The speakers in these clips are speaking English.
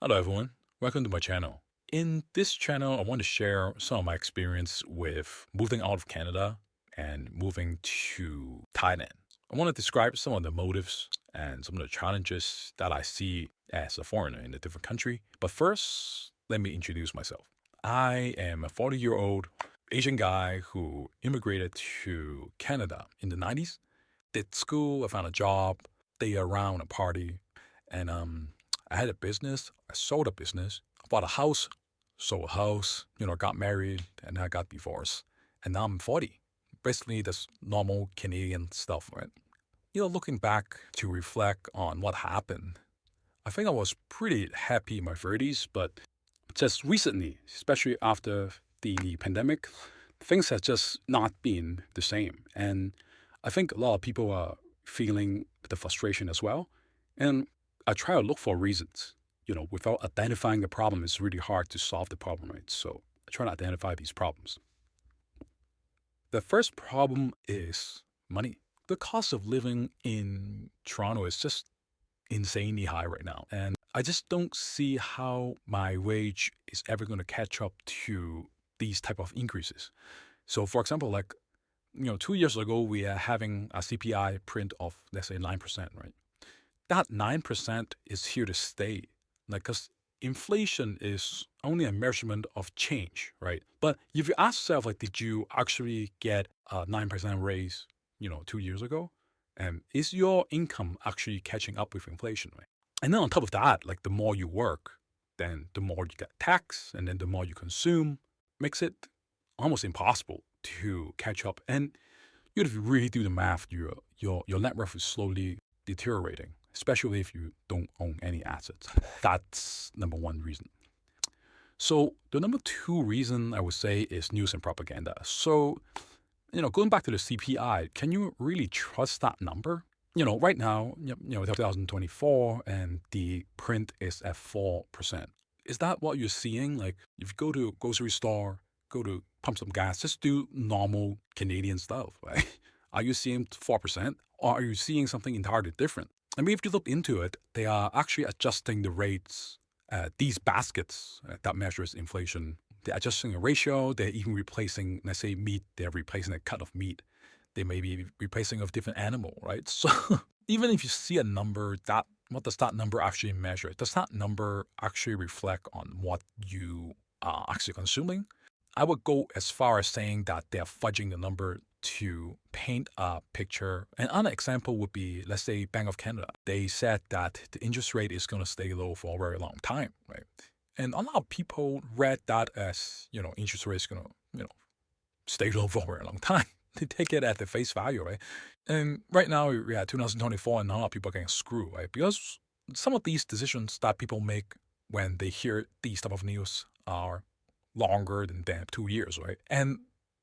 Hello everyone, welcome to my channel. In this channel, I want to share some of my experience with moving out of Canada and moving to Thailand. I want to describe some of the motives and some of the challenges that I see as a foreigner in a different country. But first, let me introduce myself. I am a 40-year-old Asian guy who immigrated to Canada in the 90s, did school, I found a job, stayed around a party, and I had a business. I sold a business. I bought a house, sold a house, got married, and I got divorced. And now I'm 40. Basically, that's normal Canadian stuff, right? Looking back to reflect on what happened, I think I was pretty happy in my 30s, but just recently, especially after the pandemic, things have just not been the same. And I think a lot of people are feeling the frustration as well. And I try to look for reasons. Without identifying the problem, it's really hard to solve the problem, right? So I try to identify these problems. The first problem is money. The cost of living in Toronto is just insanely high right now. And I just don't see how my wage is ever going to catch up to these type of increases. So for example, 2 years ago, we are having a CPI print of, let's say, 9%, right? That 9% is here to stay. Because inflation is only a measurement of change, right? But if you ask yourself, did you actually get a 9% raise, 2 years ago? And is your income actually catching up with inflation, right? And then on top of that, the more you work, then the more you get taxed, and then the more you consume, makes it almost impossible to catch up. And if you really do the math, your net worth is slowly deteriorating, especially if you don't own any assets. That's number one reason. So the number two reason I would say is news and propaganda. So, going back to the CPI, can you really trust that number? Right now, 2024, and the print is at 4%. Is that what you're seeing? If you go to a grocery store, go to pump some gas, just do normal Canadian stuff, right? Are you seeing 4%, or are you seeing something entirely different? I mean, if you look into it, they are actually adjusting the rates. These baskets that measures inflation, they're adjusting the ratio. They're even replacing, let's say, meat. They're replacing a cut of meat. They may be replacing a different animal, right? So even if you see a number, what does that number actually measure? Does that number actually reflect on what you are actually consuming? I would go as far as saying that they're fudging the number to paint a picture. Another example would be, let's say, Bank of Canada. They said that the interest rate is going to stay low for a very long time, right? And a lot of people read that as, interest rate is going to, stay low for a very long time. They take it at the face value, right? And right now, we're at 2024, and a lot of people are getting screwed, right? Because some of these decisions that people make when they hear these type of news are longer than 2 years, right? And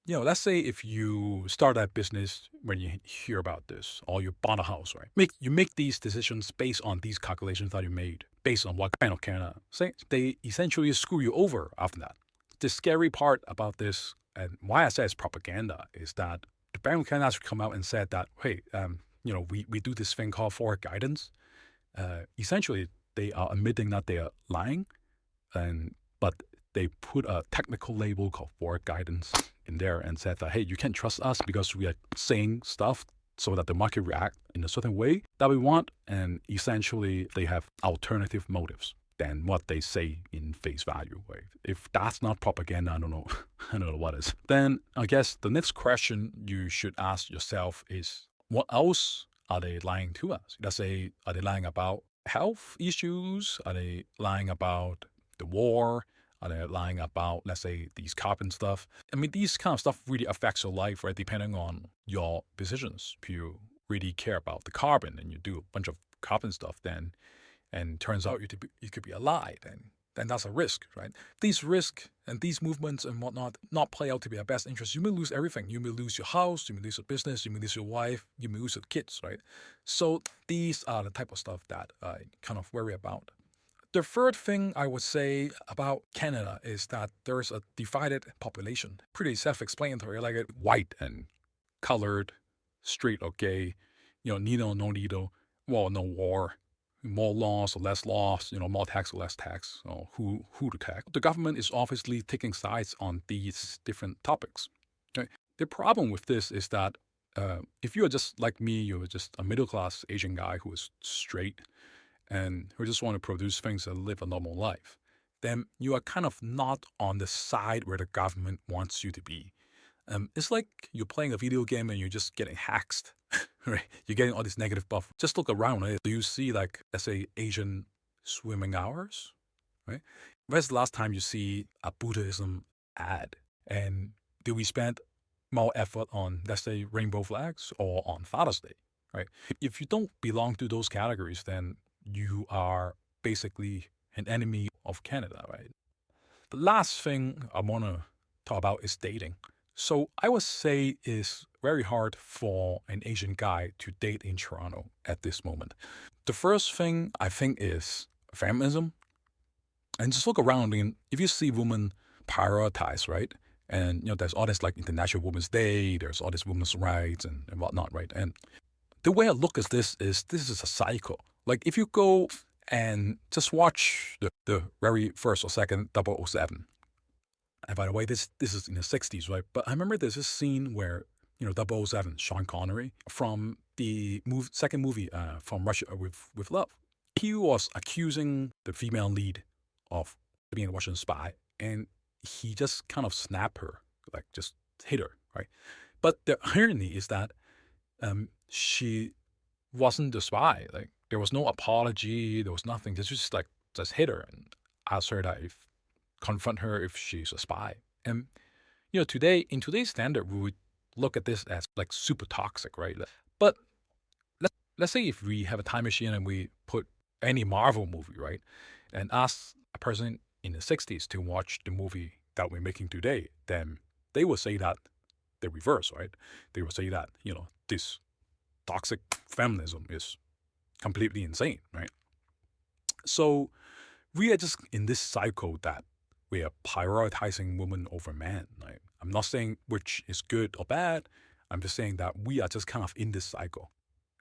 let's say if you start that business when you hear about this, or you bought a house, right? You make these decisions based on these calculations that you made, based on what Bank of Canada say. They essentially screw you over after that. The scary part about this, and why I say it's propaganda, is that the Bank of Canada has come out and said that, hey, we do this thing called forward guidance. Essentially, they are admitting that they are lying, but they put a technical label called forward guidance in there and said that, hey, you can't trust us because we are saying stuff so that the market react in a certain way that we want. And essentially, they have alternative motives than what they say in face value. Right? If that's not propaganda, I don't know. I don't know what is. Then I guess the next question you should ask yourself is, what else are they lying to us? Let's say, are they lying about health issues? Are they lying about the war? Are they lying about, let's say, these carbon stuff? I mean, these kind of stuff really affects your life, right? Depending on your decisions. If you really care about the carbon and you do a bunch of carbon stuff, then, and turns out it could be a lie, then that's a risk, right? These risks and these movements and whatnot not play out to be our best interest. You may lose everything. You may lose your house, you may lose your business, you may lose your wife, you may lose your kids, right? So these are the type of stuff that I kind of worry about. The third thing I would say about Canada is that there is a divided population. Pretty self-explanatory, like white and colored, straight or gay, needle, no needle, war, no war, more laws or less laws, more tax or less tax, or who to tax. The government is obviously taking sides on these different topics. Okay? The problem with this is that if you are just like me, you're just a middle-class Asian guy who is straight and who just want to produce things and live a normal life, then you are kind of not on the side where the government wants you to be. It's like you're playing a video game and you're just getting hacked, right? You're getting all this negative buff. Just look around, right? Do you see, like, let's say, Asian swimming hours, right? When's the last time you see a Buddhism ad? And do we spend more effort on, let's say, rainbow flags or on Father's Day, right? If you don't belong to those categories, then you are basically an enemy of Canada, right? The last thing I want to talk about is dating. So I would say it's very hard for an Asian guy to date in Toronto at this moment. The first thing I think is feminism. And just look around, and if you see women prioritize, right? And there's all this like International Women's Day, there's all this women's rights and whatnot, right? And the way I look at this is a cycle. Like if you go and just watch the very first or second 007. And by the way, this is in the 60s, right? But I remember there's this scene where, 007, Sean Connery, from the second movie from Russia with Love. He was accusing the female lead of being a Russian spy, and he just kind of snapped her, like just hit her, right? But the irony is that she wasn't the spy. Like there was no apology, there was nothing. Just hit her and asked her that if confront her if she's a spy. And today in today's standard, we would look at this as like super toxic, right? But let's say if we have a time machine and we put any Marvel movie, right, and ask a person in the 60s to watch the movie that we're making today, then they will say that the reverse, right? They will say that, this toxic feminism is completely insane, right? So we are just in this cycle that we are prioritizing women over men, right? I'm not saying which is good or bad. I'm just saying that we are just kind of in this cycle.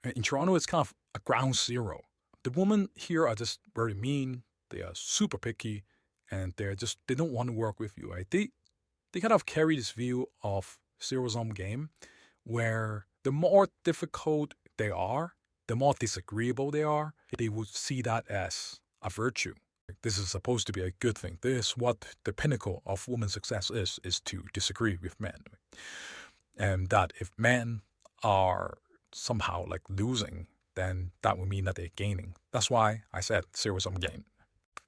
In Toronto, it's kind of a ground zero. The women here are just very mean. They are super picky, and they don't want to work with you, right? They kind of carry this view of zero-sum game, where the more difficult they are, the more disagreeable they are, they would see that as a virtue. This is supposed to be a good thing. This is what the pinnacle of women's success is to disagree with men. And that if men are somehow like losing, then that would mean that they're gaining. That's why I said zero-sum game.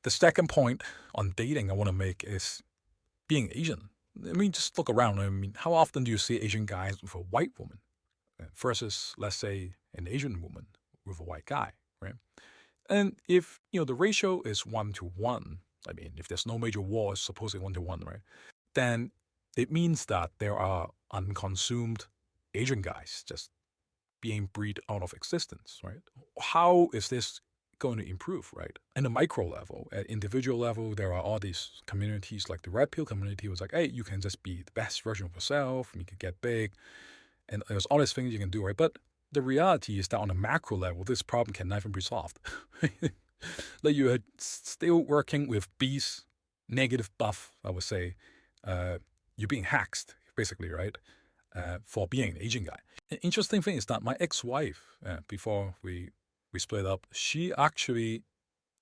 The second point on dating I want to make is being Asian. I mean, just look around. I mean, how often do you see Asian guys with a white woman versus, let's say, an Asian woman with a white guy, right? And if, the ratio is 1-to-1, I mean, if there's no major war, it's supposedly 1-to-1, right? Then it means that there are unconsumed Asian guys just being breed out of existence, right? How is this going to improve, right? In a micro level, at individual level, there are all these communities like the Red Pill community was like, hey, you can just be the best version of yourself, and you can get big, and there's all these things you can do, right? But the reality is that on a macro level, this problem can never be solved. Like you are still working with B's negative buff, I would say. You're being hacked, basically, right? For being an Asian guy. An interesting thing is that my ex-wife, before we split up, she actually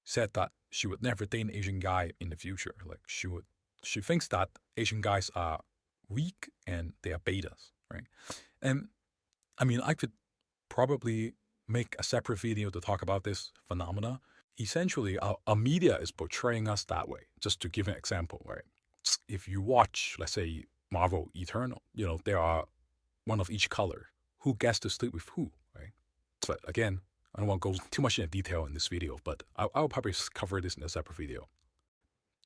said that she would never date an Asian guy in the future. Like she thinks that Asian guys are weak and they are betas, right? And I mean, I could probably make a separate video to talk about this phenomena. Essentially, our media is portraying us that way. Just to give an example, right? If you watch, let's say, Marvel Eternal, there are one of each color. Who gets to sleep with who, right? But again, I don't want to go too much into detail in this video, but I'll probably cover this in a separate video.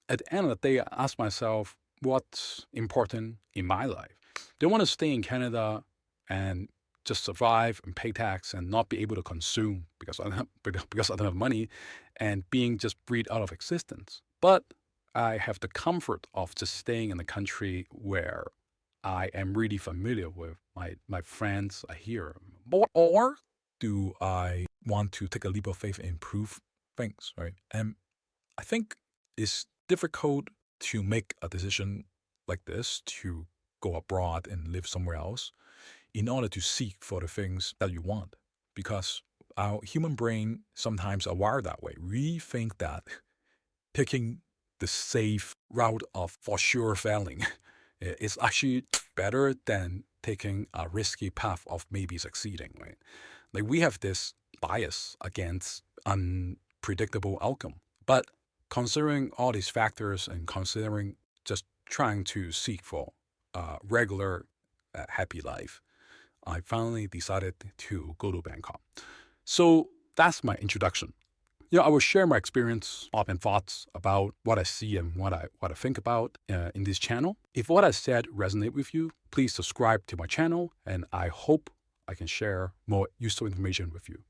At the end of the day, I ask myself, what's important in my life? Do I want to stay in Canada and just survive and pay tax and not be able to consume because I don't have money and being just breed out of existence? But I have the comfort of just staying in a country where I am really familiar with. My friends are here. Or do I want to take a leap of faith and improve things, right? And I think it's difficult to make a decision like this to go abroad and live somewhere else in order to seek for the things that you want. Because our human brain sometimes are wired that way. We think that picking the safe route of for sure failing is actually better than taking a risky path of maybe succeeding, right? Like we have this bias against unpredictable outcome. But considering all these factors and considering just trying to seek for a regular happy life, I finally decided to go to Bangkok. So that's my introduction. I will share my experience and thoughts about what I see and what I think about in this channel. If what I said resonate with you, please subscribe to my channel, and I hope I can share more useful information with you.